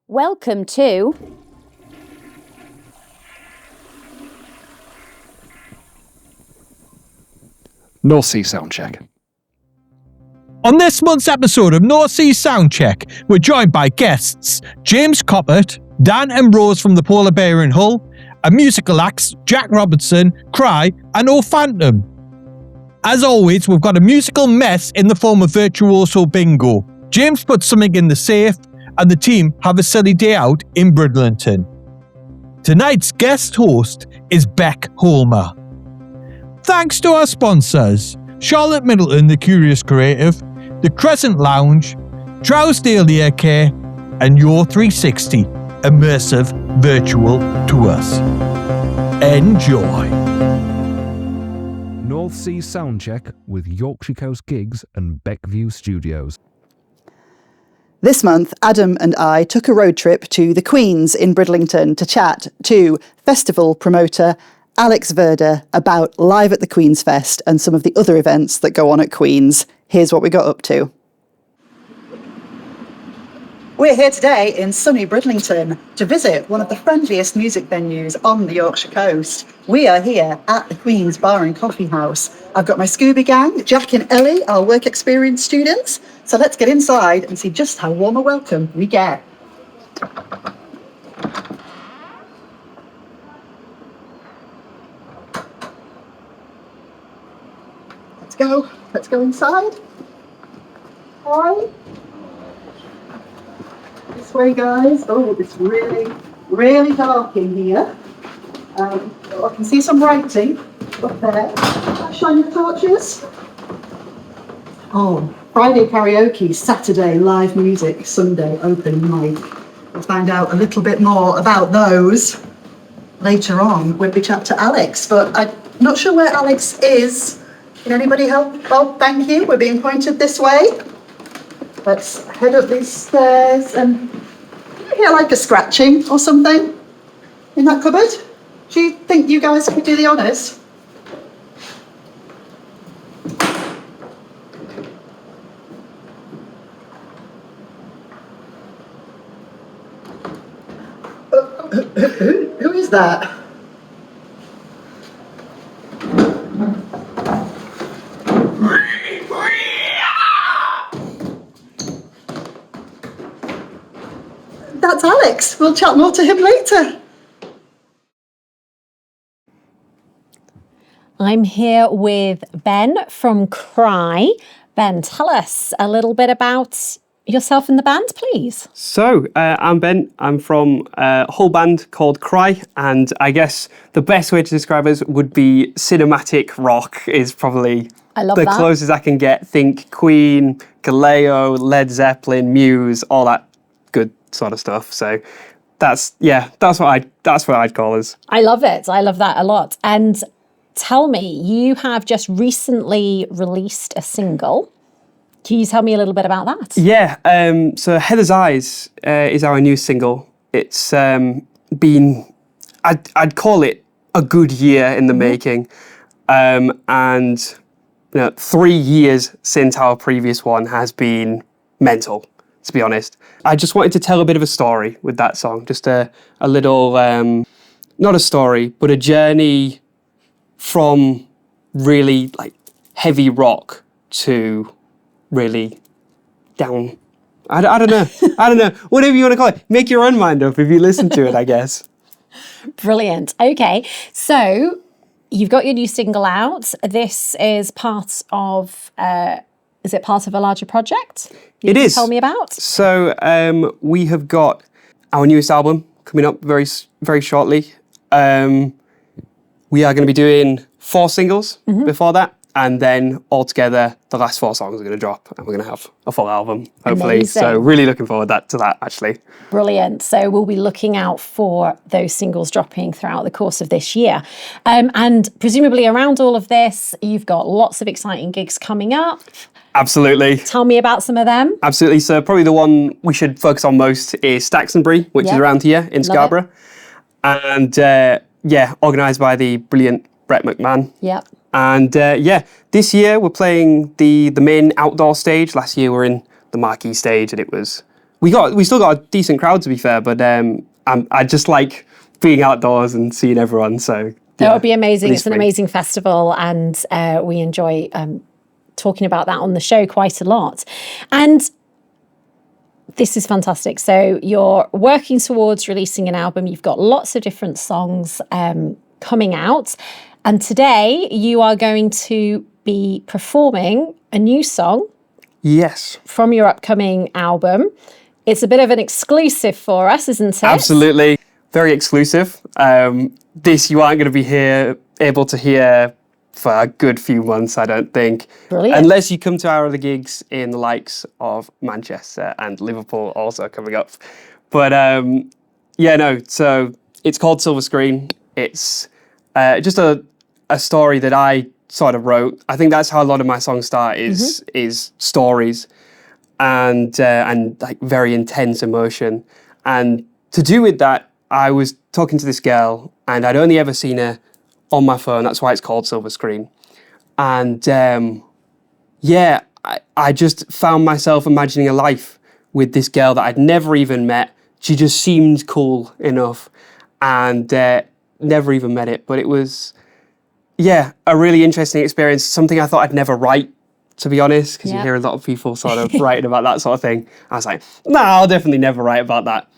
Welcome to North Sea Soundcheck. On this month's episode of North Sea Soundcheck, we're joined by guests James Koppert, Dan and Rose from the Polar Bear in Hull, and musical acts Jack Robertson, Kreye, and O Phantom. As always, we've got a musical mess in the form of Virtuoso Bingo. James puts something in the safe, and the team have a silly day out in Bridlington. Tonight's guest host is Bek Homer. Thanks to our sponsors, Charlotte Middleton The Curious Creative, The Crescent Lounge, Trousdale Ear Care, and Your 360 Immersive Virtual Tours. Enjoy. North Sea Soundcheck with Yorkshire Coast Gigs and Beckview Studios. This month, Adam and I took a road trip to the Queen's in Bridlington to chat to festival promoter Alex Verder about Live at the Queen's Fest and some of the other events that go on at Queen's. Here's what we got up to. We're here today in sunny Bridlington to visit one of the friendliest music venues on the Yorkshire coast. We are here at the Queen's Bar and Coffee House. I've got my Scooby gang, Jack and Ellie, our work experience students. So let's get inside and see just how warm a welcome we get. Let's go inside. Hi. This way, guys. Oh, it's really, really dark in here. I can see some writing up there. Shine your torches. Oh, Friday karaoke, Saturday live music, Sunday open mic. We'll find out a little bit more about those later on when we chat to Alex, but I'm not sure where Alex is. Can anybody help? Oh, thank you. We're being pointed this way. Let's head up these stairs and you hear like a scratching or something in that cupboard? Do you think you guys could do the honours? Who is that? That's Alex. We'll chat more to him later. I'm here with Ben from Kreye. Ben, tell us a little bit about yourself and the band, please. So, I'm Ben. I'm from a whole band called Kreye, and I guess the best way to describe us would be cinematic rock is probably the closest I can get. Think Queen, Galileo, Led Zeppelin, Muse, all that good sort of stuff. So that's what I'd call us. I love it. I love that a lot. And tell me, you have just recently released a single. Can you tell me a little bit about that? Yeah, so Heather's Eyes is our new single. It's been, I'd call it a good year in the making. And 3 years since our previous one has been mental, to be honest. I just wanted to tell a bit of a story with that song. Just a little, not a story, but a journey from really like heavy rock to really down. I don't know. Whatever you want to call it. Make your own mind up if you listen to it, I guess. Brilliant. Okay. So you've got your new single out. This is part of, is it part of a larger project? It is. Tell me about. So we have got our newest album coming up very, very shortly. We are going to be doing 4 singles before that. And then altogether, the last 4 songs are going to drop and we're going to have a full album, hopefully. Amazing. So really looking forward to that, actually. Brilliant. So we'll be looking out for those singles dropping throughout the course of this year. And presumably around all of this, you've got lots of exciting gigs coming up. Absolutely. Tell me about some of them. Absolutely. So probably the one we should focus on most is Staxonbury, which is around here in Scarborough. And organised by the brilliant Brett McMahon. Yep. And this year we're playing the main outdoor stage. Last year we were in the marquee stage and it was we still got a decent crowd, to be fair, but I just like being outdoors and seeing everyone. So that would be amazing. really It's an sweet. amazing festival, and we enjoy talking about that on the show quite a lot. And this is fantastic. So you're working towards releasing an album. You've got lots of different songs coming out. And today you are going to be performing a new song Yes, from your upcoming album. It's a bit of an exclusive for us, isn't it? absolutely. Very exclusive. This you aren't going to be able to hear for a good few months, I don't think. Brilliant. Unless you come to our other gigs in the likes of Manchester and Liverpool also coming up. But so it's called Silver Screen. It's just a story that I sort of wrote. I think that's how a lot of my songs start is stories and like very intense emotion. And to do with that, I was talking to this girl and I'd only ever seen her on my phone. That's why it's called Silver Screen. And I just found myself imagining a life with this girl that I'd never even met. She just seemed cool enough and never even met it. But it was, a really interesting experience. Something I thought I'd never write, to be honest, because you hear a lot of people sort of writing about that sort of thing. I was like, no, I'll definitely never write about that.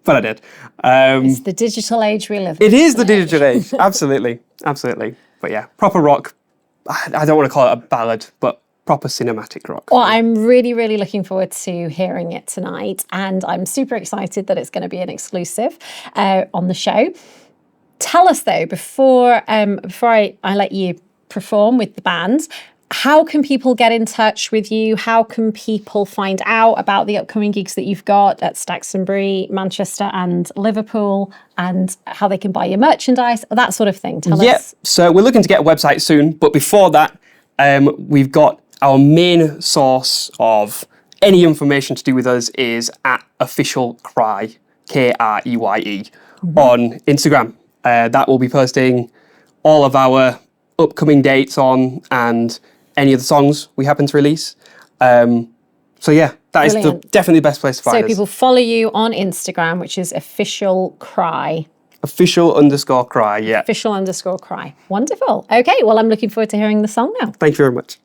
But I did. It's the digital age we live in. It is the digital age. Absolutely. Absolutely. But yeah, proper rock. I don't want to call it a ballad, but proper cinematic rock. Well, I'm really, really looking forward to hearing it tonight. And I'm super excited that it's going to be an exclusive on the show. Tell us, though, before I let you perform with the band, how can people get in touch with you? How can people find out about the upcoming gigs that you've got at Staxtonbury, Manchester and Liverpool, and how they can buy your merchandise, that sort of thing? Tell us. So we're looking to get a website soon, but before that, we've got our main source of any information to do with us is at official Kreye, Kreye, on Instagram. That will be posting all of our upcoming dates on and any of the songs we happen to release. That is definitely the best place to find us. So people follow you on Instagram, which is official Kreye. Official_Kreye, yeah. Official_Kreye. Wonderful. Okay, well, I'm looking forward to hearing the song now. Thank you very much.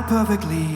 Perfectly.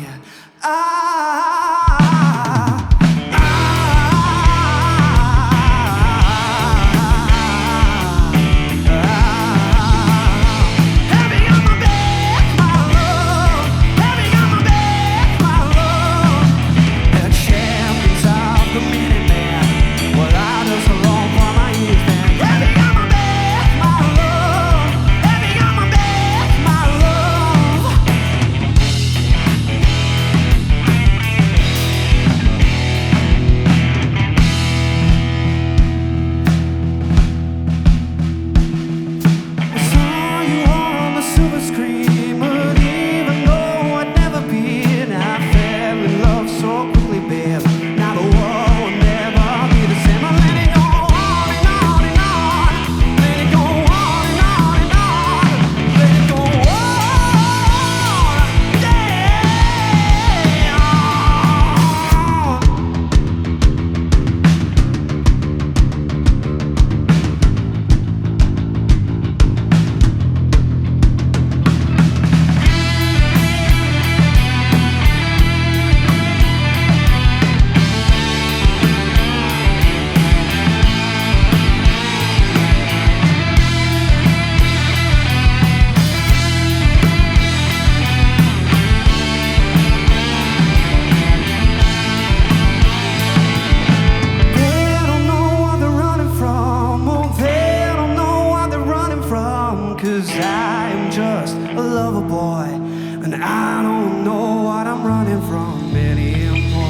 I don't know what I'm running from anymore.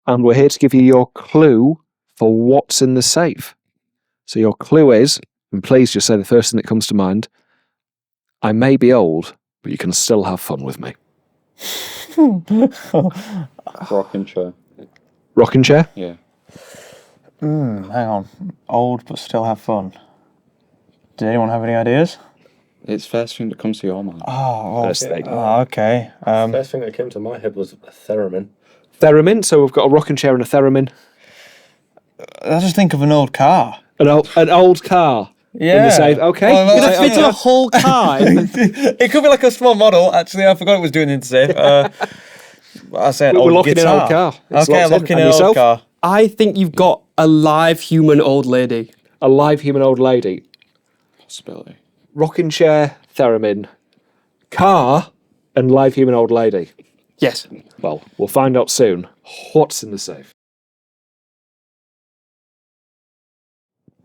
And we're here to give you your clue for what's in the safe. So your clue is, and please just say the first thing that comes to mind, I may be old, but you can still have fun with me. Rocking chair. Rocking chair? Yeah. Hang on. Old but still have fun. Did anyone have any ideas? It's first thing that comes to your mind. First thing. Okay. First thing that came to my head was a theremin. Theremin, so we've got a rocking chair and a theremin. I just think of an old car. An old car. Yeah. In the safe. Okay. Well, You're gonna fit a whole car. It could be like a small model. Actually, I forgot it was doing it in the safe. I said We're old locking in guitar. old car. It's Okay, locked in. locking And in old yourself? car. I think you've got a live human old lady. A live human old lady. Possibility. Rocking chair, theremin, car, and live human old lady. Yes. Well, we'll find out soon. What's in the safe?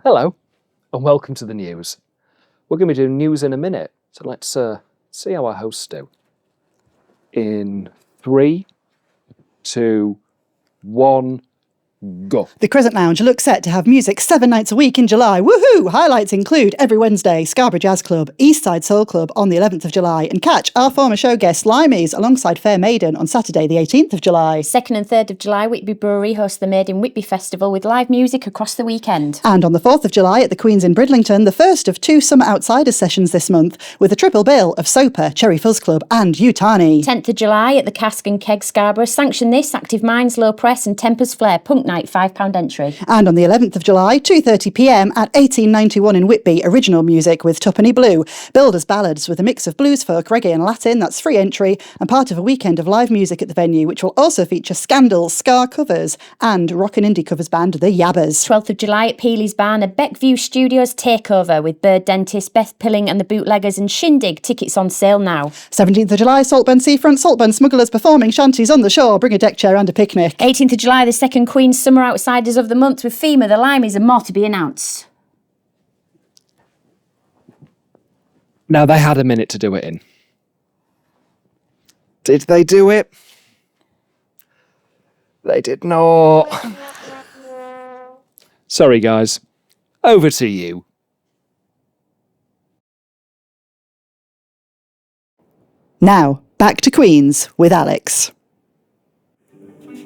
Hello, and welcome to the news. We're going to be doing news in a minute, so let's see how our hosts do. In 3, 2, 1, go. The Crescent Lounge looks set to have music 7 nights a week in July. Woohoo! Highlights include every Wednesday, Scarborough Jazz Club, Eastside Soul Club on the 11th of July, and catch our former show guest Limeys alongside Fair Maiden on Saturday the 18th of July. 2nd and 3rd of July, Whitby Brewery hosts the Made in Whitby Festival with live music across the weekend. And on the 4th of July at the Queen's in Bridlington, the first of 2 Summer Outsiders sessions this month, with a triple bill of Soper, Cherry Fuzz Club and Utani. 10th of July at the Cask and Keg Scarborough, Sanction This, Active Minds, Low Press and Tempers Flare Punk Night, £5 entry. And on the 11th of July, 2:30pm at 1891 in Whitby, original music with Tuppenny Blue. Builders ballads with a mix of blues, folk, reggae and Latin, that's free entry, and part of a weekend of live music at the venue, which will also feature Scandal, Scar covers, and rock and indie covers band The Yabbers. 12th of July at Peely's Barn, a Beckview Studios takeover with Bird Dentist, Beth Pilling and the Bootleggers and Shindig. Tickets on sale now. 17th of July, Saltburn Seafront, Saltburn Smugglers performing shanties on the shore. Bring a deck chair and a picnic. 18th of July, the second Queen's Summer Outsiders of the month with FEMA, the Limeys and more to be announced. Now, they had a minute to do it in. Did they do it? They did not. Sorry, guys. Over to you. Now, back to Queens with Alex.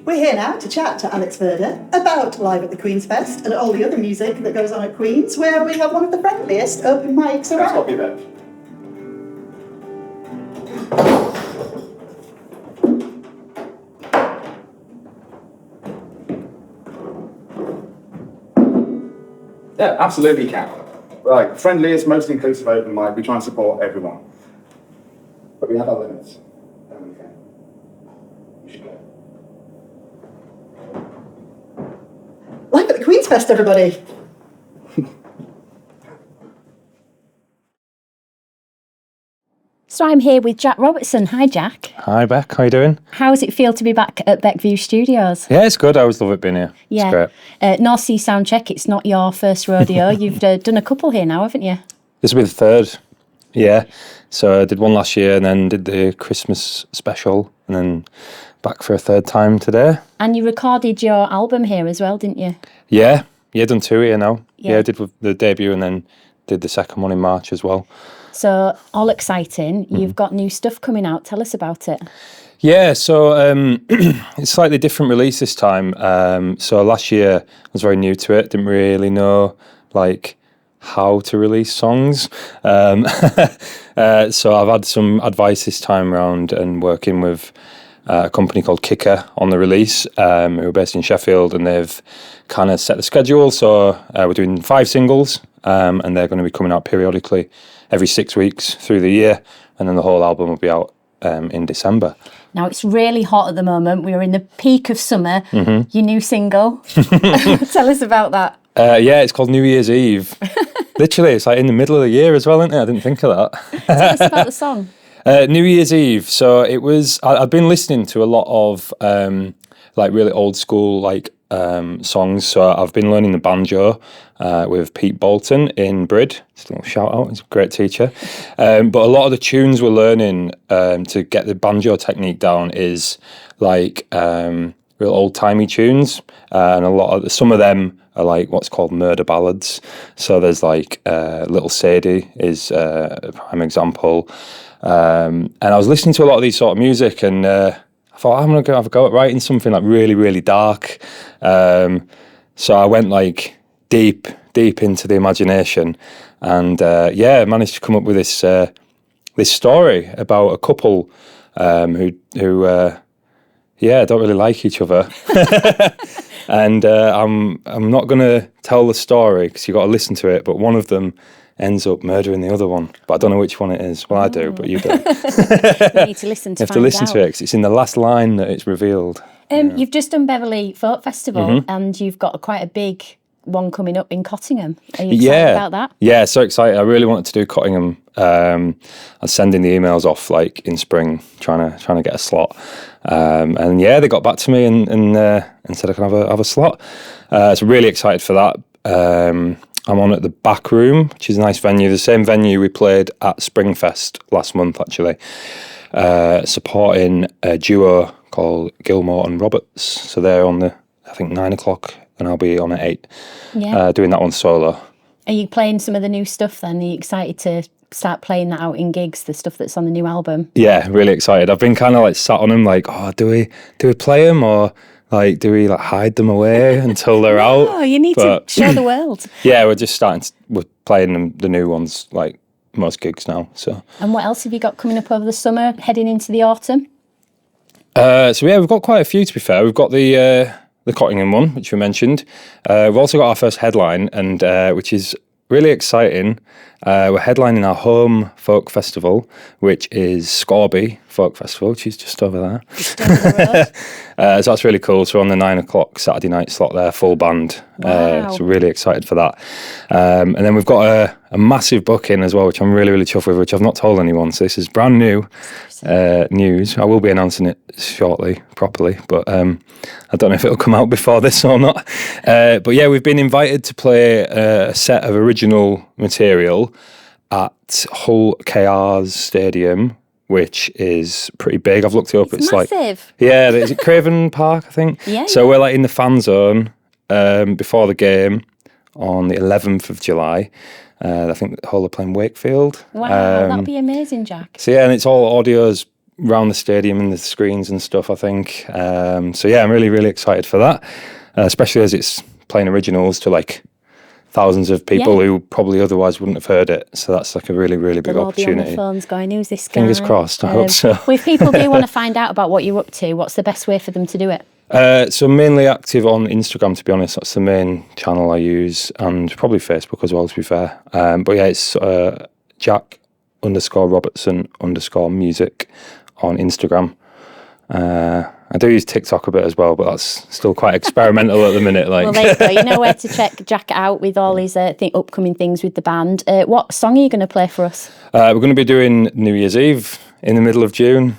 We're here now to chat to Alex Verder about Live at the Queen's Fest and all the other music that goes on at Queen's, where we have one of the friendliest open mics around. Copy that. Yeah, absolutely can. Right, friendliest, most inclusive open mic. We try and support everyone, but we have our limits. Okay. We should go. Live at the Queen's Fest, everybody. So I'm here with Jack Robertson. Hi, Jack. Hi, Beck. How you doing? How does it feel to be back at Beckview Studios? Yeah, it's good. I always love it being here. Yeah. It's great. North Sea Soundcheck, it's not your first rodeo. You've done a couple here now, haven't you? This will be the third. Yeah. So I did one last year and then did the Christmas special and then back for a third time today. And you recorded your album here as well, didn't you? Yeah. Yeah, done 2 here now. Yeah. Yeah, I did the debut and then did the second one in March as well. So, all exciting. You've got new stuff coming out. Tell us about it. Yeah, so it's slightly different release this time. So last year I was very new to it, didn't really know like how to release songs. So I've had some advice this time around and working with a company called Kicker on the release, who are based in Sheffield, and they've kind of set the schedule. So we're doing 5 singles, and they're going to be coming out periodically every 6 weeks through the year, and then the whole album will be out in December. Now, it's really hot at the moment. We're in the peak of summer. Your new single. Tell us about that. Yeah, it's called New Year's Eve. Literally, it's like in the middle of the year as well, isn't it? I didn't think of that. Tell us about the song. New Year's Eve. So it was, I'd been listening to a lot of like really old school like songs. So I've been learning the banjo with Pete Bolton in Brid. Just a little shout out, he's a great teacher. But a lot of the tunes we're learning to get the banjo technique down is like real old timey tunes, and some of them are like what's called murder ballads. So there's like Little Sadie is a prime example. And I was listening to a lot of these sort of music, and I thought I'm gonna go have a go at writing something like really, really dark. So I went like deep into the imagination, and managed to come up with this story about a couple who don't really like each other. And I'm not gonna tell the story because you got to listen to it. But one of them ends up murdering the other one, but I don't know which one it is. Well, I do, but you don't. You need to listen to You have to listen to it because it's in the last line that it's revealed. You've just done Beverley Folk Festival, and you've got quite a big one coming up in Cottingham. Are you excited about that? Yeah, so excited. I really wanted to do Cottingham. I was sending the emails off like in spring, trying to get a slot. And they got back to me and said I can have a slot. So really excited for that. I'm on at the Back Room, which is a nice venue, the same venue we played at Springfest last month, actually, supporting a duo called Gilmore and Roberts. So they're on I think 9 o'clock, and I'll be on at 8, doing that one solo. Are you playing some of the new stuff then? Are you excited to start playing that out in gigs, the stuff that's on the new album? Yeah, really excited. I've been kind of like sat on them like, do we play them, or like, do we like hide them away until they're out? Oh, you need to show the world. Yeah, we're just we're playing the new ones like most gigs now. So. And what else have you got coming up over the summer, heading into the autumn? We've got quite a few, to be fair. We've got the Cottingham one, which we mentioned. We've also got our first headline, and which is really exciting. We're headlining our home folk festival, which is Scarborough Folk Festival, which is just over there. Just over the road. So that's really cool. So we're on the 9 o'clock Saturday night slot there, full band. Wow. So we're really excited for that. And then we've got a massive booking as well, which I'm really, really chuffed with, which I've not told anyone. So this is brand new news. I will be announcing it shortly, properly, but I don't know if it'll come out before this or not. But yeah, we've been invited to play a set of original material at Hull KR's Stadium, which is pretty big. I've looked it up. It's massive. Is it Craven Park, I think? Yeah. So we're like in the fan zone before the game on the 11th of July. I think Hull are playing Wakefield. Wow, that'll be amazing, Jack. So yeah, and it's all audios around the stadium and the screens and stuff, I think. So yeah, I'm really, really excited for that, especially as it's playing originals to like thousands of people who probably otherwise wouldn't have heard it. So that's like a really, really big opportunity. They'll all be on their phones going, who's this guy? Fingers crossed, I hope so. Well, if people do want to find out about what you're up to, what's the best way for them to do it? So mainly active on Instagram, to be honest. That's the main channel I use, and probably Facebook as well, to be fair. But yeah, it's Jack_Robertson_music on Instagram. I do use TikTok a bit as well, but that's still quite experimental at the minute. Like. Well, there you go. You know where to check Jack out with all his upcoming things with the band. What song are you going to play for us? We're going to be doing New Year's Eve in the middle of June.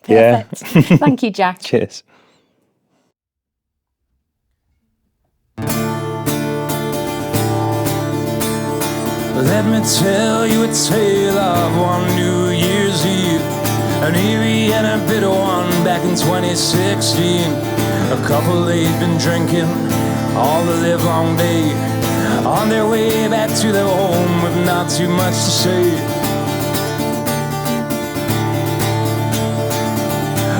Perfect. Yeah. Thank you, Jack. Cheers. Let me tell you a tale of one New Year's Eve, an eerie and a bitter one back in 2016. A couple they'd been drinking all the livelong day, on their way back to their home with not too much to say.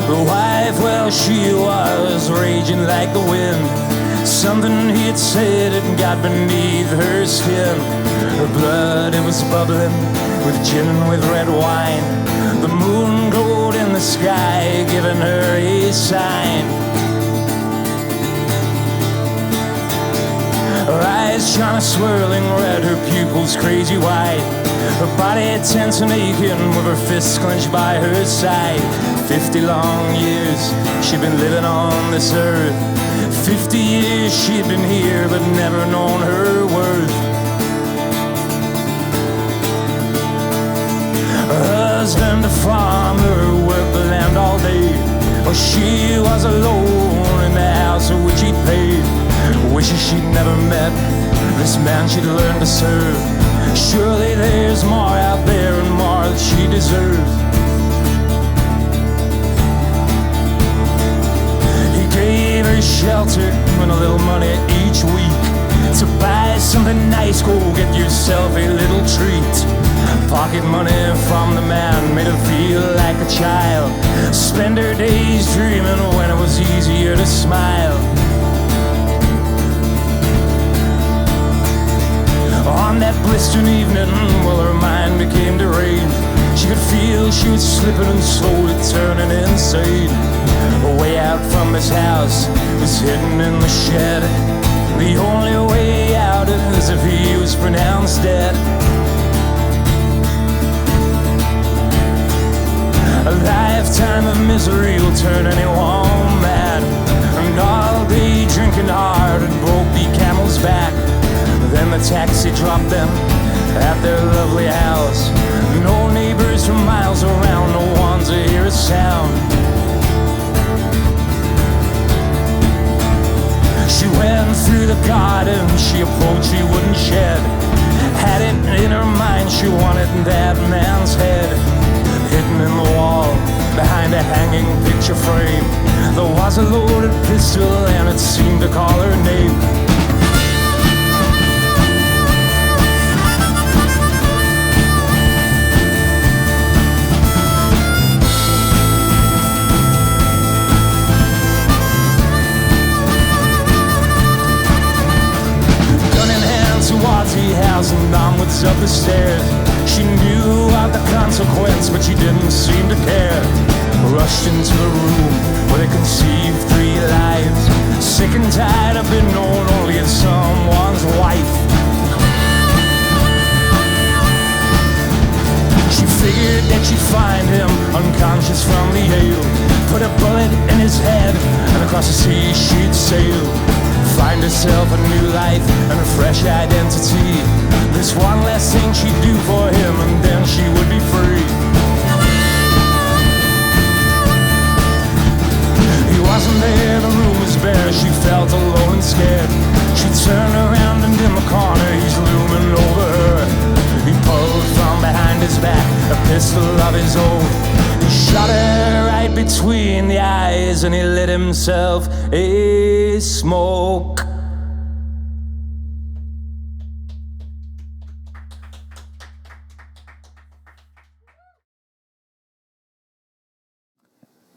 The wife, well, she was raging like the wind. Something he'd said had got beneath her skin. Her blood, it was bubbling with gin and with red wine. The moon glowed in the sky, giving her a sign. Her eyes shone a swirling red, her pupils crazy wide. Her body tense and aching with her fists clenched by her side. 50 long years she'd been living on this earth. 50 years she'd been here but never known her worth. Her husband a farmer worked the land all day. Oh, she was alone in the house of which he paid, wishing she'd never met this man she'd learned to serve. Surely there's more out there and more that she deserves. He gave her shelter and a little money each week to buy something nice. Go get yourself a little treat. Pocket money from the man made her feel like a child. Spend her days dreaming when it was easier to smile. On that blistering evening, well, her mind became deranged. She could feel she was slipping and slowly turning insane. Way out from his house was hidden in the shed. The only way out is if he was pronounced dead. A lifetime of misery will turn anyone mad. And all day drinking hard and broke the camel's back. Then the taxi dropped them at their lovely house. No neighbors for miles around, no one to hear a sound. She went through the garden, she approached the wooden shed. Had it in her mind, she wanted that man's head. Hidden in the wall, behind a hanging picture frame, there was a loaded pistol and it seemed to call her name. House and onwards up the stairs. She knew of the consequence, but she didn't seem to care. Rushed into the room where they conceived 3 lives. Sick and tired of being known only as someone's wife. She figured that she'd find him unconscious from the ale. Put a bullet in his head and across the sea she'd sail. Find herself a new life and a fresh identity. This one less thing she'd do for him and then she would be free. He wasn't there, the room was bare. She felt alone and scared. She turned around and in the corner he's looming over her. He pulled from behind his back a pistol of his own. He shot her right between the eyes and he lit himself a smoke.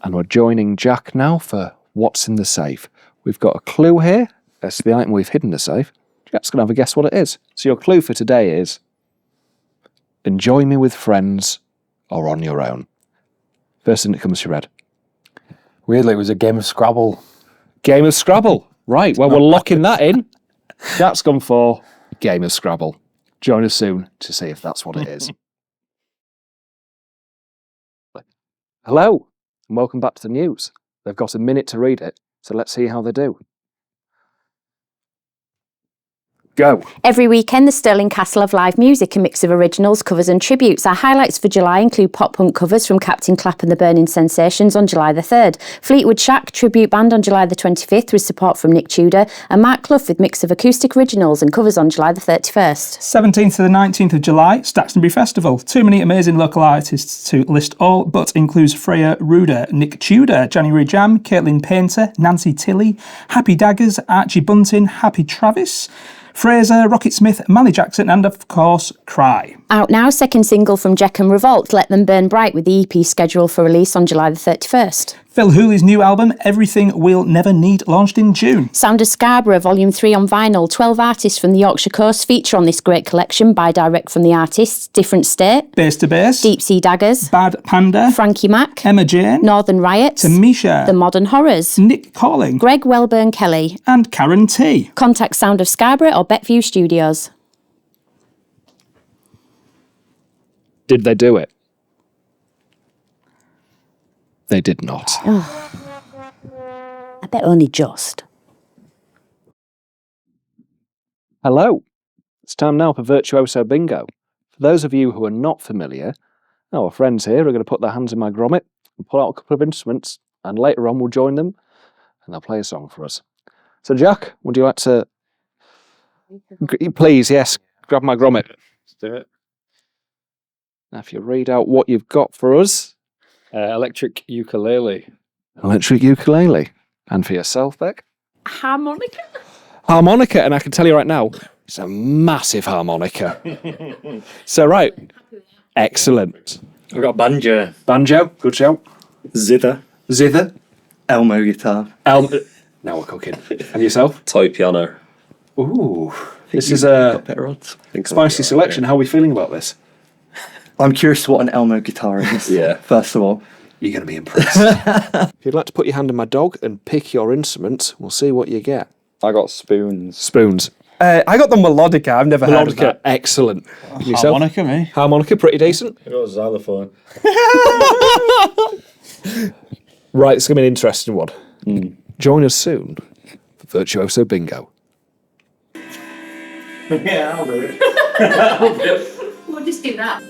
And we're joining Jack now for What's in the Safe. We've got a clue here as to the item we've hidden in the safe. Jack's going to have a guess what it is. So your clue for today is enjoy me with friends or on your own. First thing that comes to your head. Weirdly, it was a game of Scrabble. Game of Scrabble. Right, well, we're locking that in. Jack's gone for Game of Scrabble. Join us soon to see if that's what it is. Hello, and welcome back to the news. They've got a minute to read it, so let's see how they do. Go. Every weekend, the Stirling Castle of live music, a mix of originals, covers and tributes. Our highlights for July include pop-punk covers from Captain Clapp and the Burning Sensations on July the 3rd, Fleetwood Shack tribute band on July the 25th with support from Nick Tudor, and Mark Clough with mix of acoustic originals and covers on July the 31st. 17th to the 19th of July, Staxtonbury Festival. Too many amazing local artists to list all, but includes Freya Ruder, Nick Tudor, January Jam, Caitlin Painter, Nancy Tilley, Happy Daggers, Archie Bunting, Happy Travis, Fraser, Rocket Smith, Mally Jackson, and of course, Kreye. Out now, second single from Jack and Revolt, Let Them Burn Bright, with the EP scheduled for release on July the 31st. Phil Hooley's new album, Everything We'll Never Need, launched in June. Sound of Scarborough, Volume 3 on vinyl. 12 artists from the Yorkshire Coast feature on this great collection by direct from the artists. Different State, Bass to Bass, Deep Sea Daggers, Bad Panda, Frankie Mac, Emma Jane, Northern Riot, Tamisha, The Modern Horrors, Nick Calling, Greg Welburn Kelly, and Karen T. Contact Sound of Scarborough or Beckview Studios. Did they do it? They did not. I bet only just. Hello. It's time now for Virtuoso Bingo. For those of you who are not familiar, our friends here are going to put their hands in my grommet and pull out a couple of instruments and later on we'll join them and they'll play a song for us. So Jack, would you like to... Please, yes, grab my grommet. Let's do it. Now if you read out what you've got for us. Electric ukulele. Electric ukulele. And for yourself, Beck? Harmonica? Harmonica, and I can tell you right now, it's a massive harmonica. So, right. Excellent. I've got banjo. Banjo, good shout. Zither. Zither. Elmo guitar. Now we're cooking. And yourself? Toy piano. Ooh. This is a spicy selection. How are we feeling about this? I'm curious what an Elmo guitar is. Yeah. First of all. You're going to be impressed. If you'd like to put your hand on my dog and pick your instrument, we'll see what you get. I got spoons. Spoons. I got the melodica. I've never heard of Melodica, that. excellent. Harmonica, me. Harmonica, pretty decent. I got a xylophone. Right, it's going to be an interesting one. Join us soon for Virtuoso Bingo. Yeah, I'll do it. We'll just do that.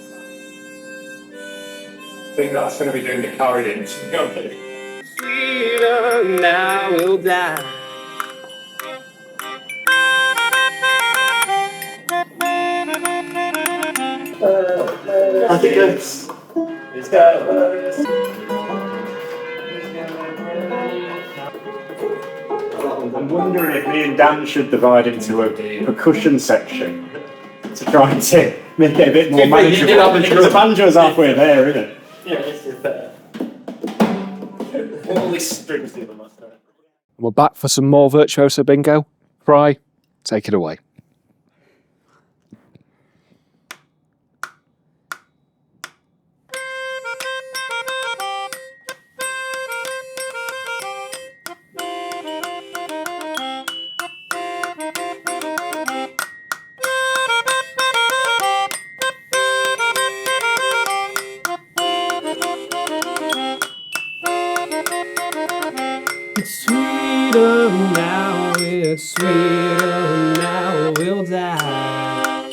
I think that's going to be doing the carried in, to be honest. Freedom now will die. I think it's I'm wondering if me and Dan should divide into a percussion section to try to make it a bit more manageable. Because the banjo's halfway there, isn't it? Yeah, this is better. All these strings in the master. We're back for some more Virtuoso Bingo. Kreye, take it away. It's sweeter now, it's sweeter now, we'll die.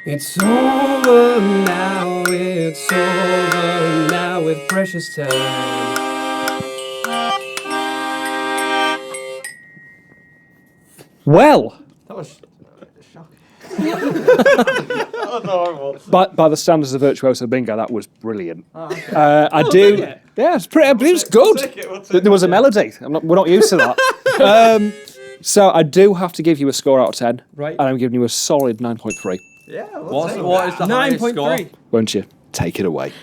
It's over now, it's over now with precious time. Well, That was shocking. by the standards of Virtuoso Bingo, that was brilliant. I do. Yeah, it's pretty. It was good. There was a melody. We're not used to that. So I do have to give you a score out of 10. Right. And I'm giving you a solid 9.3. Yeah, What is the highest score? 9.3. Won't you? Take it away.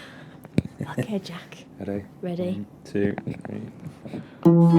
Okay, Jack. Ready? Ready? 2, 3.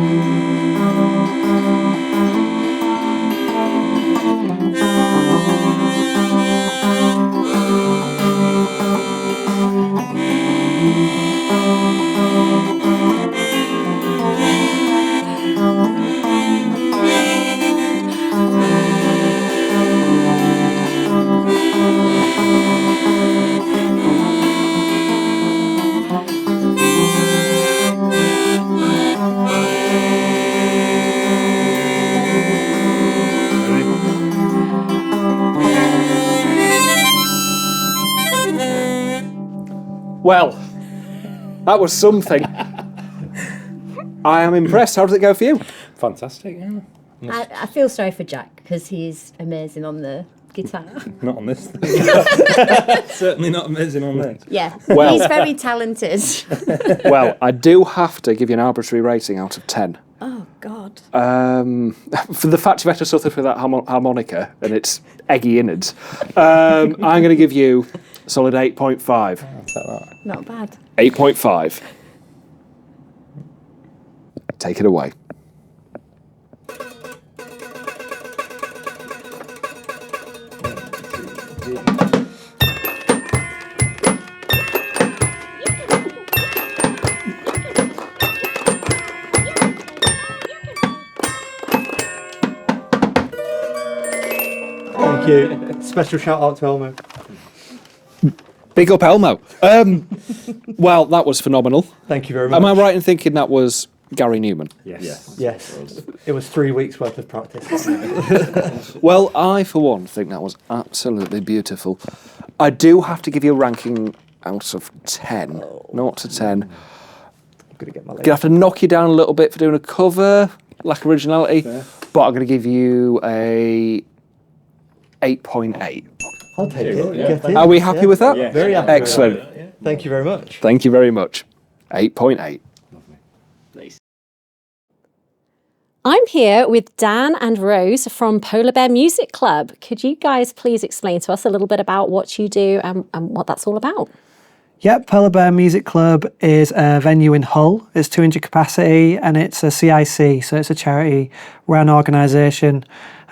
Well, that was something. I am impressed. How did it go for you? Fantastic, yeah. I feel sorry for Jack because he's amazing on the guitar. Not on this. Certainly not amazing on this. Yeah, Well- he's very talented. Well, I do have to give you an arbitrary rating out of 10. Oh, God. For the fact you've had to suffer for that harmonica and its eggy innards, I'm going to give you a solid 8.5. Not bad. 8.5. Take it away. Thank you. Special shout out to Elmo. Big up Elmo. Well, that was phenomenal. Thank you very much. Am I right in thinking that was Gary Newman? Yes. Yes. It was 3 weeks worth of practice. Well, I, for one, think that was absolutely beautiful. I do have to give you a ranking out of 10. 0 to 10. Gonna have to knock you down a little bit for doing a cover, lack of originality, but I'm gonna give you a 8.8. I'll take it. Get in. Are we happy with that? Very happy. Excellent. Thank you very much. Thank you very much. 8.8. I'm here with Dan and Rose from Polar Bear Music Club. Could you guys please explain to us a little bit about what you do and what that's all about? Yep, Polar Bear Music Club is a venue in Hull. It's 200 capacity and it's a CIC, so it's a charity-run organisation.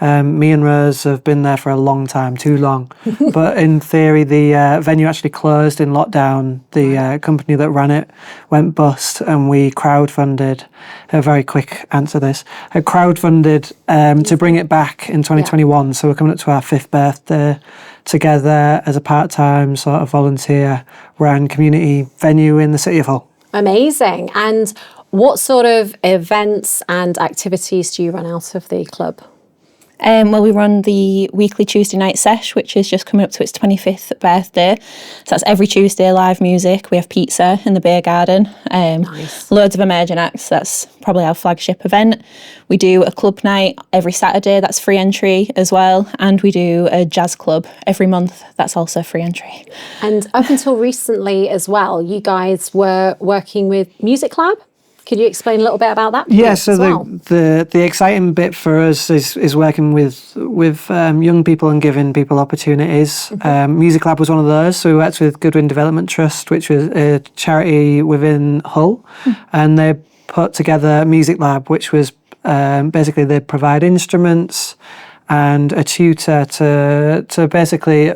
Me and Rose have been there for a long time, too long. But in theory, the venue actually closed in lockdown. The company that ran it went bust, and we crowdfunded. A very quick answer this. Crowdfunded to bring it back in 2021. So we're coming up to our 5th birthday together as a part-time sort of volunteer-run community venue in the city of Hull. Amazing. And what sort of events and activities do you run out of the club? Well, we run the weekly Tuesday night sesh, which is just coming up to its 25th birthday. So that's every Tuesday, live music. We have pizza in the beer garden. Nice. Loads of emerging acts. That's probably our flagship event. We do a club night every Saturday. That's free entry as well. And we do a jazz club every month. That's also free entry. And up until recently as well, you guys were working with Music Lab. Could you explain a little bit about that? Yeah, so the exciting bit for us is working with young people and giving people opportunities. Music Lab was one of those. So we worked with Goodwin Development Trust, which was a charity within Hull, and they put together Music Lab, which was basically they provide instruments and a tutor to basically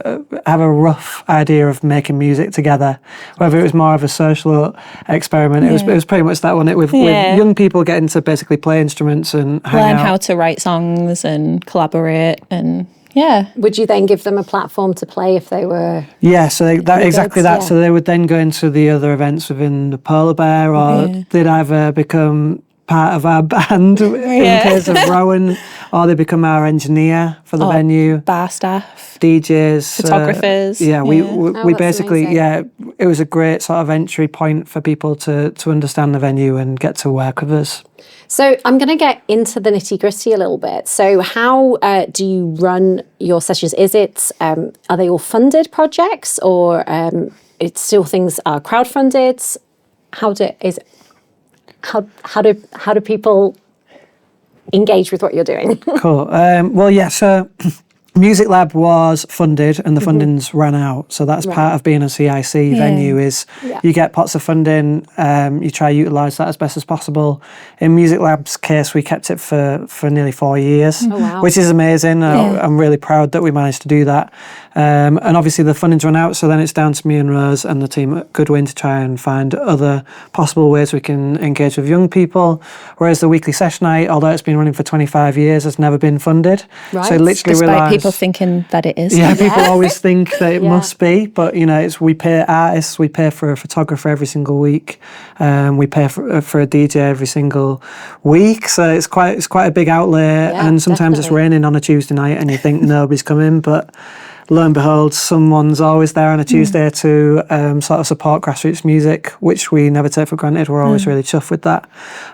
have a rough idea of making music together. Whether it was more of a social experiment, it was pretty much that one. With young people getting to basically play instruments and learn how to write songs and collaborate and. Yeah. Would you then give them a platform to play if they were? Yeah, so exactly that. Yeah. So they would then go into the other events within the Polar Bear, or they'd either become part of our band in case of Rowan, or they become our engineer for the venue, bar staff, DJs, photographers. We basically it was a great sort of entry point for people to understand the venue and get to work with us. So I'm going to get into the nitty gritty a little bit. So how do you run your sessions? Is it are they all funded projects, or it's still things are crowdfunded? How do people engage with what you're doing? Cool. So Music Lab was funded and the funding's ran out. So that's part of being a CIC venue is you get pots of funding, you try to utilise that as best as possible. In Music Lab's case, we kept it for nearly 4 years, which is amazing. I'm really proud that we managed to do that. And obviously the funding's run out, so then it's down to me and Rose and the team at Goodwin to try and find other possible ways we can engage with young people. Whereas the weekly session night, although it's been running for 25 years, has never been funded. Right. So literally despite people thinking that it is. Yeah, people always think that it must be, but we pay artists, we pay for a photographer every single week, we pay for a DJ every single week. So it's quite a big outlay, and sometimes it's raining on a Tuesday night and you think nobody's coming, but lo and behold, someone's always there on a Tuesday to sort of support grassroots music, which we never take for granted. We're always really chuffed with that.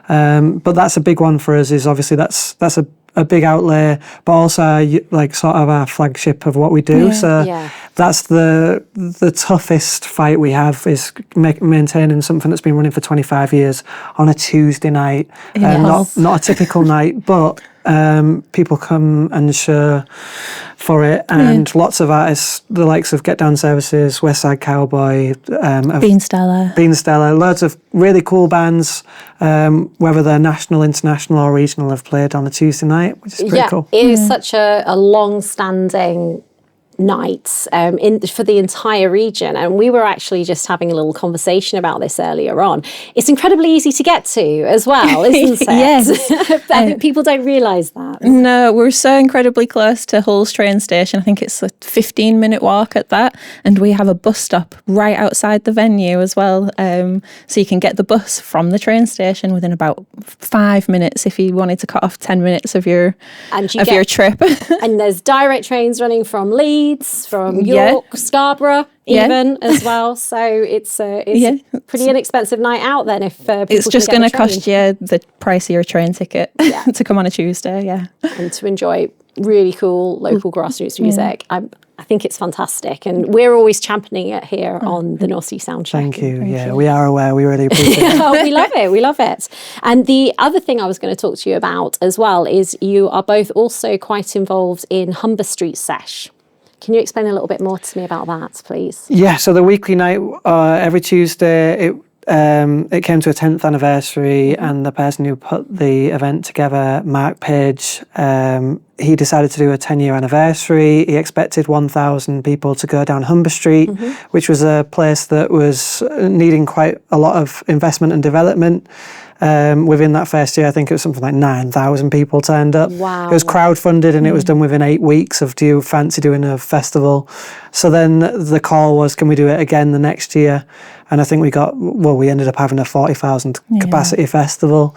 But that's a big one for us, is obviously that's a big outlay, but also like sort of our flagship of what we do. That's the toughest fight we have, is maintaining something that's been running for 25 years on a Tuesday night. Not a typical night, but people come and show for it, and lots of artists, the likes of Get Down Services, West Side Cowboy, Beanstellar, loads of really cool bands, whether they're national, international or regional, have played on a Tuesday night, which is pretty cool. It is such a long-standing nights for the entire region, and we were actually just having a little conversation about this earlier on. It's incredibly easy to get to as well, isn't it? Yes. I think people don't realise that. No, we're so incredibly close to Hull's train station. I think it's a 15-minute walk at that, and we have a bus stop right outside the venue as well, so you can get the bus from the train station within about 5 minutes if you wanted to cut off 10 minutes of your trip. And there's direct trains running from Leeds Leeds, from York, Scarborough, even as well. So it's a pretty inexpensive night out then. If people it's just going to cost you the price of your train ticket to come on a Tuesday, and to enjoy really cool local grassroots music. I think it's fantastic, and we're always championing it here on the North Sea Soundcheck. Thank you. Yeah, we are aware. We really appreciate it. We love it. We love it. And the other thing I was going to talk to you about as well is you are both also quite involved in Humber Street Sesh. Can you explain a little bit more to me about that, please? Yeah, so the weekly night, every Tuesday, it came to a 10th anniversary, and the person who put the event together, Mark Page, he decided to do a 10-year anniversary. He expected 1,000 people to go down Humber Street, which was a place that was needing quite a lot of investment and development. Within that first year, I think it was something like 9,000 people turned up. Wow. It was crowdfunded, and it was done within 8 weeks of, do you fancy doing a festival? So then the call was, can we do it again the next year? And I think we ended up having a 40,000 capacity festival,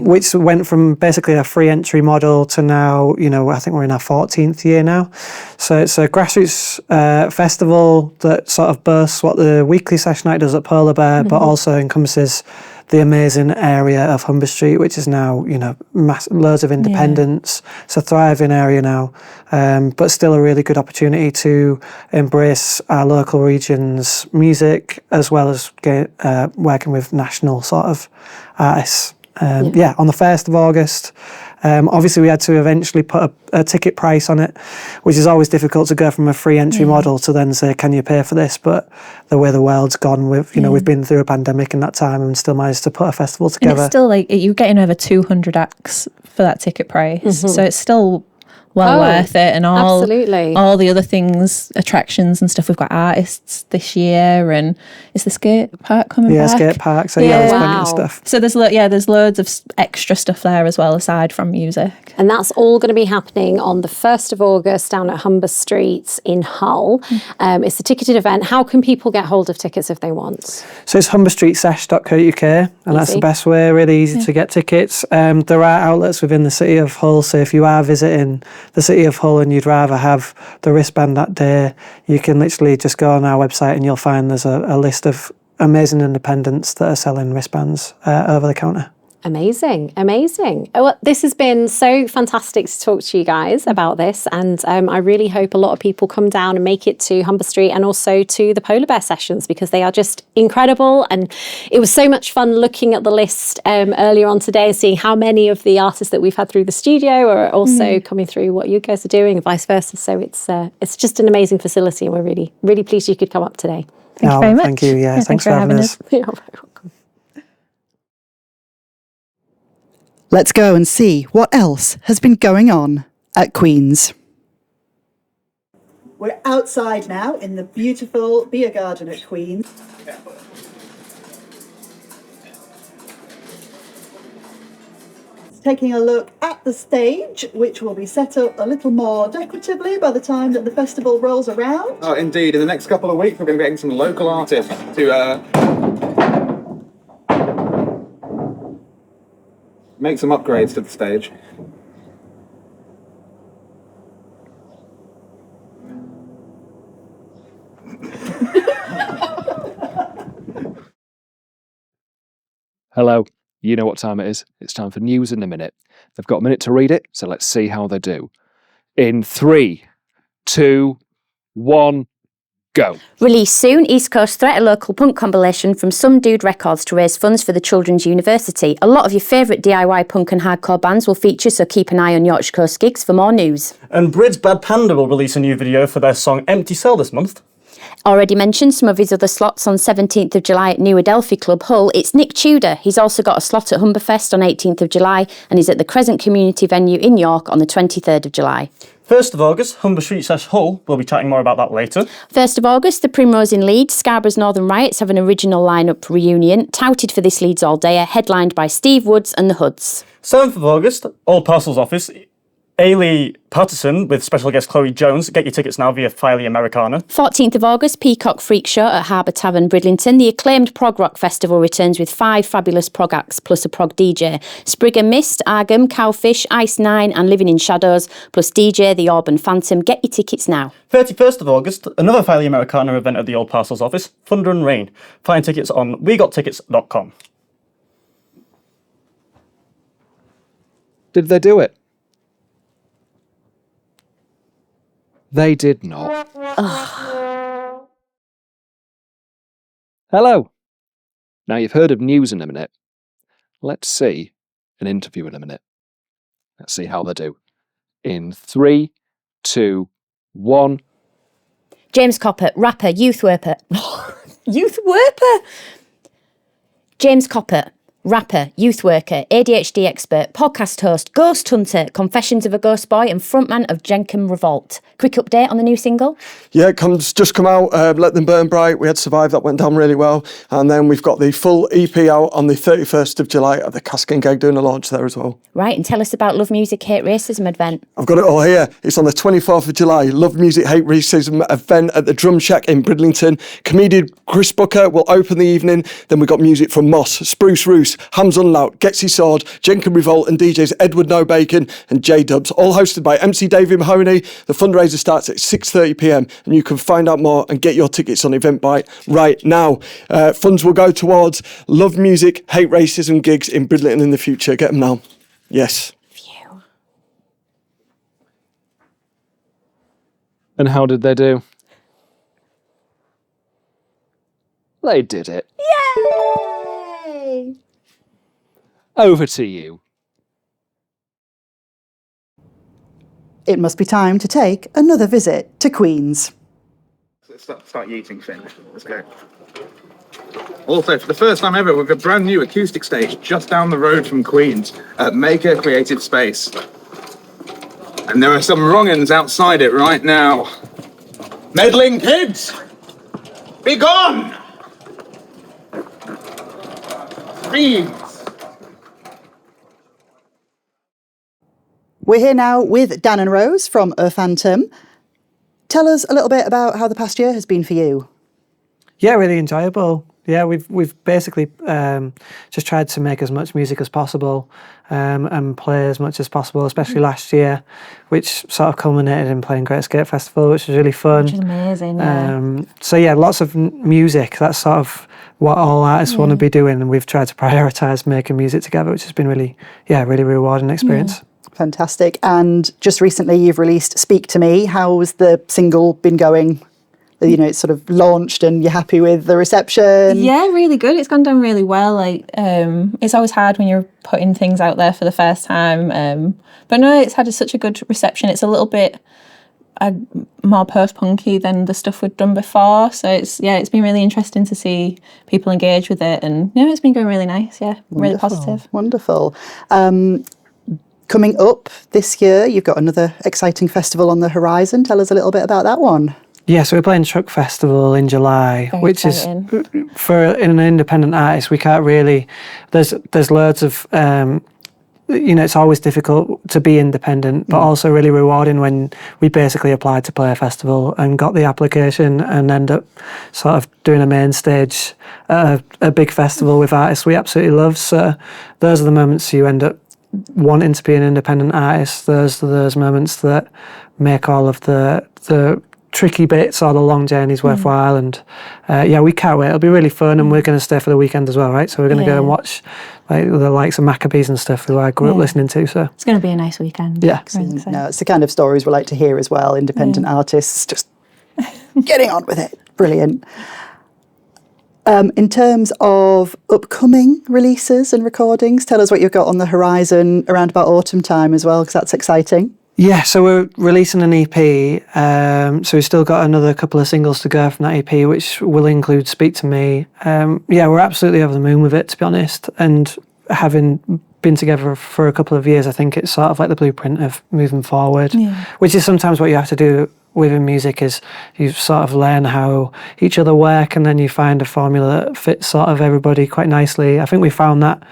which went from basically a free entry model to now, I think we're in our 14th year now. So it's a grassroots festival that sort of boasts what the weekly session night does at Polar Bear, but also encompasses the amazing area of Humber Street, which is now, loads of independents. It's a thriving area now, but still a really good opportunity to embrace our local region's music, as well as working with national sort of artists. On the 1st of August, obviously we had to eventually put a ticket price on it, which is always difficult to go from a free entry model to then say, can you pay for this? But the way the world's gone, we've been through a pandemic in that time and still managed to put a festival together. And it's still you're getting over 200 acts for that ticket price. So it's still worth it, and all the other things, attractions and stuff. We've got artists this year, and is the skate park coming back? Yeah, skate park. So there's plenty of stuff. So there's loads of extra stuff there as well, aside from music. And that's all going to be happening on the 1st of August down at Humber Street in Hull. It's a ticketed event. How can people get hold of tickets if they want? So it's humberstreetsesh.co.uk, and that's the best way, really easy to get tickets. There are outlets within the city of Hull, so if you are visiting the city of Hull and you'd rather have the wristband that day, you can literally just go on our website and you'll find there's a list of amazing independents that are selling wristbands over the counter. Amazing. Well, this has been so fantastic to talk to you guys about this, and I really hope a lot of people come down and make it to Humber Street and also to the Polar Bear sessions, because they are just incredible. And it was so much fun looking at the list earlier on today and seeing how many of the artists that we've had through the studio are also coming through what you guys are doing, and vice versa. So it's just an amazing facility, and we're really, really pleased you could come up today. Thank you very much. Thank you. Yeah, thanks for having us. You're very welcome. Let's go and see what else has been going on at Queen's. We're outside now in the beautiful beer garden at Queen's. Taking a look at the stage, which will be set up a little more decoratively by the time that the festival rolls around. Oh, indeed. In the next couple of weeks, we're going to be getting some local artists to make some upgrades to the stage. Hello. You know what time it is. It's time for News in a Minute. They've got a minute to read it, so let's see how they do. In 3, 2, 1, go. Released soon, East Coast Threat, a local punk compilation from Some Dude Records to raise funds for the Children's University. A lot of your favourite DIY punk and hardcore bands will feature, so keep an eye on Yorkshire Coast Gigs for more news. And Brid's Bad Panda will release a new video for their song Empty Cell this month. Already mentioned some of his other slots on 17th of July at New Adelphi Club Hull. It's Nick Tudor. He's also got a slot at Humberfest on 18th of July, and he's at the Crescent Community Venue in York on the 23rd of July. 1st of August, Humber Street Sesh Hull. We'll be chatting more about that later. 1st of August, the Primrose in Leeds. Scarborough's Northern Riots have an original lineup reunion, touted for this Leeds all-dayer, headlined by Steve Woods and the Hoods. 7th of August, Old Parcels Office Ailey Patterson with special guest Chloe Jones. Get your tickets now via Filey Americana. 14th of August, Peacock Freak Show at Harbour Tavern, Bridlington. The acclaimed Prog Rock Festival returns with 5 fabulous prog acts plus a prog DJ. Sprig and Mist, Argum, Cowfish, Ice 9 and Living in Shadows, plus DJ The Orb and Phantom. Get your tickets now. 31st of August, another Filey Americana event at the Old Parcels office, Thunder and Rain. Find tickets on wegottickets.com. Did they do it? They did not. Hello. Now you've heard of news in a minute. Let's see an interview in a minute. Let's see how they do. In 3, 2, 1. James Koppert, rapper, youth worker. Youth worker? James Koppert, rapper, youth worker, ADHD expert, podcast host, ghost hunter, Confessions of a Ghost Boy and frontman of Jenkem Revolt. Quick update on the new single? Yeah, just come out, Let Them Burn Bright. We had Survive, that went down really well. And then we've got the full EP out on the 31st of July at the Casking Gag, doing a launch there as well. Right, and tell us about Love Music Hate Racism event. I've got it all here. It's on the 24th of July. Love Music Hate Racism event at the Drum Shack in Bridlington. Comedian Chris Booker will open the evening. Then we've got music from Moss, Spruce Roos, Hams Unlout, Getsy Sword, Jenkem Revolt and DJs Edward No Bacon and J Dubs, all hosted by MC David Mahoney. The fundraiser starts at 6:30pm and you can find out more and get your tickets on Eventbrite right now. Funds will go towards Love Music Hate Racism gigs in Bridlington in the future. Get them now. Yes. Phew. And how did they do? They did it. Yay! Over to you. It must be time to take another visit to Queen's. Let's start eating, Finn. Let's go. Also, for the first time ever, we've got a brand new acoustic stage just down the road from Queen's at Maker Creative Space. And there are some wrong-uns outside it right now. Meddling kids! Be gone! Please! We're here now with Dan and Rose from Phantom. Tell us a little bit about how the past year has been for you. Yeah, really enjoyable. Yeah, we've basically just tried to make as much music as possible and play as much as possible, especially last year, which sort of culminated in playing Great Escape Festival, which was really fun. Which is amazing, yeah. So yeah, lots of music. That's sort of what all artists want to be doing, and we've tried to prioritise making music together, which has been really rewarding experience. Yeah. Fantastic. And just recently you've released Speak to Me. How's the single been going? You know, it's sort of launched and you're happy with the reception? Yeah, really good. It's gone down really well. Like, it's always hard when you're putting things out there for the first time. But no, it's had such a good reception. It's a little bit more post-punky than the stuff we'd done before. So it's been really interesting to see people engage with it. And yeah, it's been going really nice. Yeah, really positive. Wonderful. Coming up this year, you've got another exciting festival on the horizon. Tell us a little bit about that one. Yeah, so we're playing Truck Festival in July, Very which exciting. is, for an independent artist, we can't really, there's loads of, it's always difficult to be independent, but also really rewarding when we basically applied to play a festival and got the application and end up sort of doing a main stage at a big festival with artists we absolutely love. So those are the moments you end up wanting to be an independent artist. Those are those moments that make all of the tricky bits or the long journeys worthwhile. And we can't wait. It'll be really fun, and we're going to stay for the weekend as well, right? So we're going to go and watch like the likes of Maccabees and stuff, who I grew up listening to. So it's going to be a nice weekend. Yeah. No, it's the kind of stories we like to hear as well. Independent artists just getting on with it. Brilliant. In terms of upcoming releases and recordings, tell us what you've got on the horizon around about autumn time as well, because that's exciting. Yeah, so we're releasing an EP. So we've still got another couple of singles to go from that EP, which will include Speak to Me. We're absolutely over the moon with it, to be honest. And having been together for a couple of years, I think it's sort of like the blueprint of moving forward, which is sometimes what you have to do within music is you sort of learn how each other work, and then you find a formula that fits sort of everybody quite nicely. I think we found that.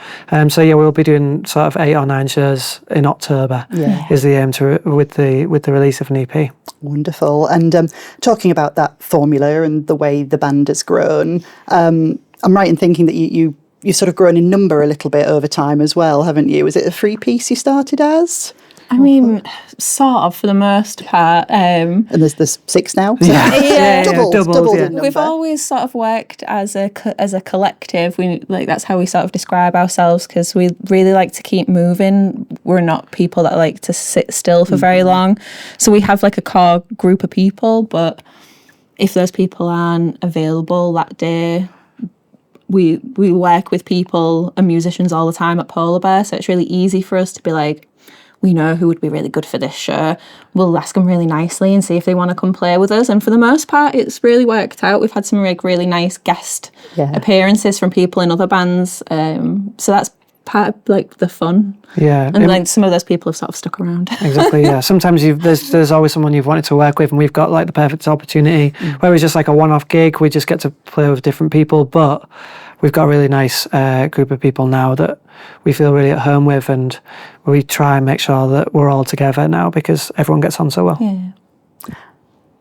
So yeah, we'll be doing sort of 8 or 9 shows in October. Is the aim with the release of an EP. Wonderful. And talking about that formula and the way the band has grown, I'm right in thinking that you've sort of grown in number a little bit over time as well, haven't you? Was it a 3-piece you started as? I mean, sort of for the most part. And there's 6 now? So Doubled in number. We've always sort of worked as a collective. That's how we sort of describe ourselves, because we really like to keep moving. We're not people that like to sit still for very long. So we have like a core group of people, but if those people aren't available that day, we work with people and musicians all the time at Polar Bear, so it's really easy for us to be like, we know who would be really good for this show. We'll ask them really nicely and see if they want to come play with us. And for the most part, it's really worked out. We've had some really nice guest appearances from people in other bands. So that's part of like the fun. Yeah. And like some of those people have sort of stuck around. Exactly, yeah. Sometimes there's always someone you've wanted to work with, and we've got like the perfect opportunity where it's just like a one-off gig. We just get to play with different people, but we've got a really nice group of people now that we feel really at home with, and we try and make sure that we're all together now because everyone gets on so well. Yeah.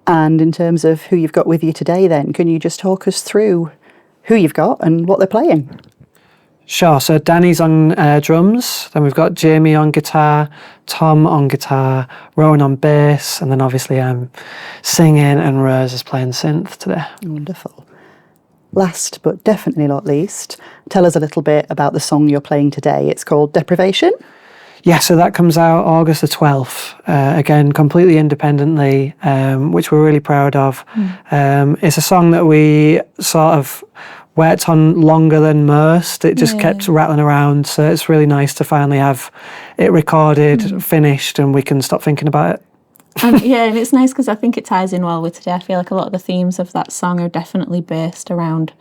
And in terms of who you've got with you today then, can you just talk us through who you've got and what they're playing? Sure, so Danny's on drums, then we've got Jamie on guitar, Tom on guitar, Rowan on bass, and then obviously I'm singing and Rose is playing synth today. Wonderful. Last but definitely not least, tell us a little bit about the song you're playing today. It's called Deprivation. Yeah, so that comes out August the 12th, again, completely independently, which we're really proud of. It's a song that we sort of worked on longer than most. It just kept rattling around, so it's really nice to finally have it recorded, finished, and we can stop thinking about it. And it's nice because I think it ties in well with today. I feel like a lot of the themes of that song are definitely based around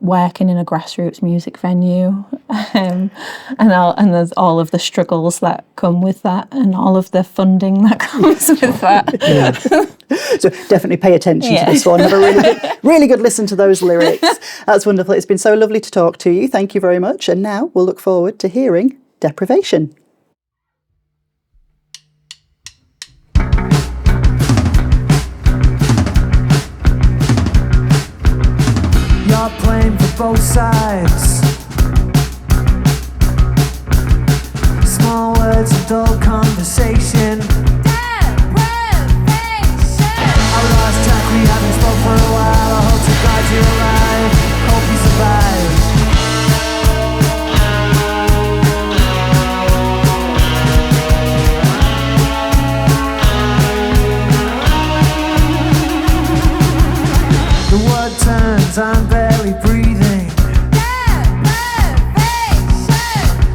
working in a grassroots music venue, and there's all of the struggles that come with that, and all of the funding that comes with that. So definitely pay attention to this one. Have a really good listen to those lyrics. That's wonderful. It's been so lovely to talk to you. Thank you very much. And now we'll look forward to hearing Deprivation. You're playing for both sides. Small words and dull conversation. I lost track, we haven't spoke for a while. I hope to God you're alive, hope you survive. The word turns, I'm barely breathing.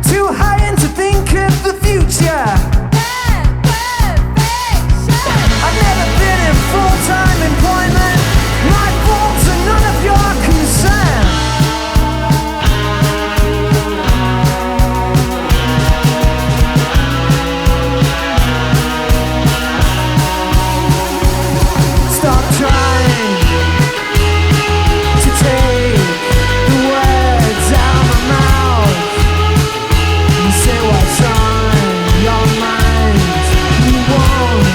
Too high in to think of the future. I've never been in full-time employment. My faults are none of your concern. Stop trying to take the words out of my mouth and say what's on your mind. You won't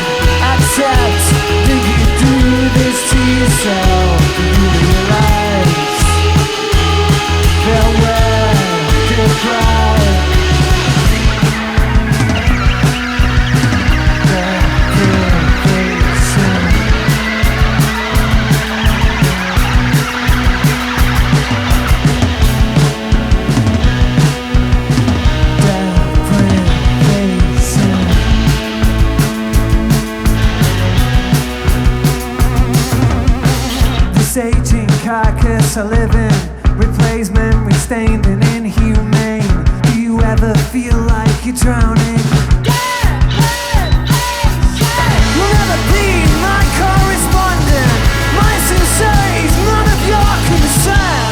accept that you do this to yourself. You realize farewell, goodbye. This aging carcass I live in replays memory stained and inhumane. Do you ever feel like you're drowning? You'll never be my correspondent. My sincerity's none of your concern.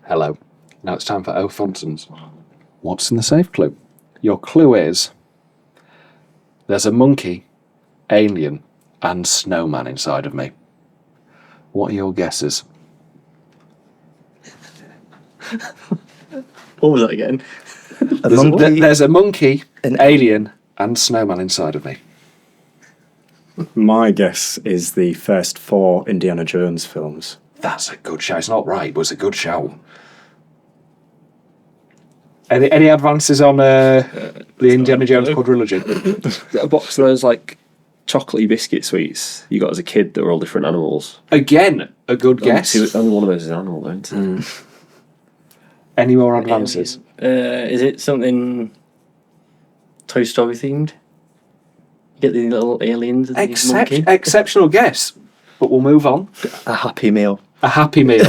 Hello. Now it's time for O'Fonson's What's in the Safe clue. Your clue is there's a monkey, alien, and snowman inside of me. What are your guesses? What was that again? There's a monkey, an alien, and snowman inside of me. My guess is the first 4 Indiana Jones films. That's a good shout. It's not right, but it's a good shout. Any advances on the Indiana Jones quadrilogy? A box of those like chocolatey biscuit sweets you got as a kid that were all different animals. Again, a good guess. Only one of those is an animal, don't it? Any more advances? Is it something Toy Story themed? Get the little aliens and the monkey? Exceptional guess, but we'll move on. A Happy Meal. A Happy Meal.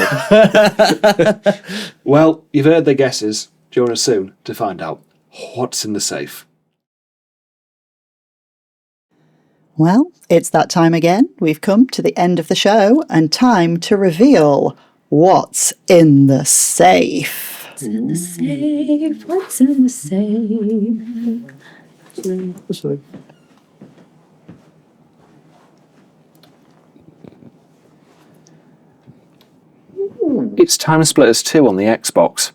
Well, you've heard their guesses. Join us soon to find out what's in the safe. Well, it's that time again. We've come to the end of the show and time to reveal what's in the safe. What's in the safe? What's in the safe? It's Time Splitters 2 on the Xbox.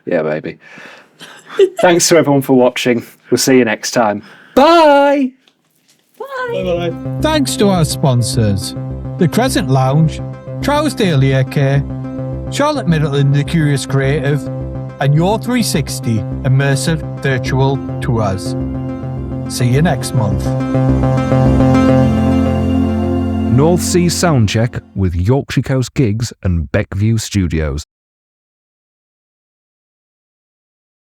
Yeah, baby. Thanks to everyone for watching. We'll see you next time. Bye! Bye. Thanks to our sponsors, The Crescent Lounge, Trousdale Ear Care, Charlotte Middleton The Curious Creative, and Your 360 Immersive Virtual Tours. See you next month. North Sea Soundcheck with Yorkshire Coast Gigs and Beckview Studios.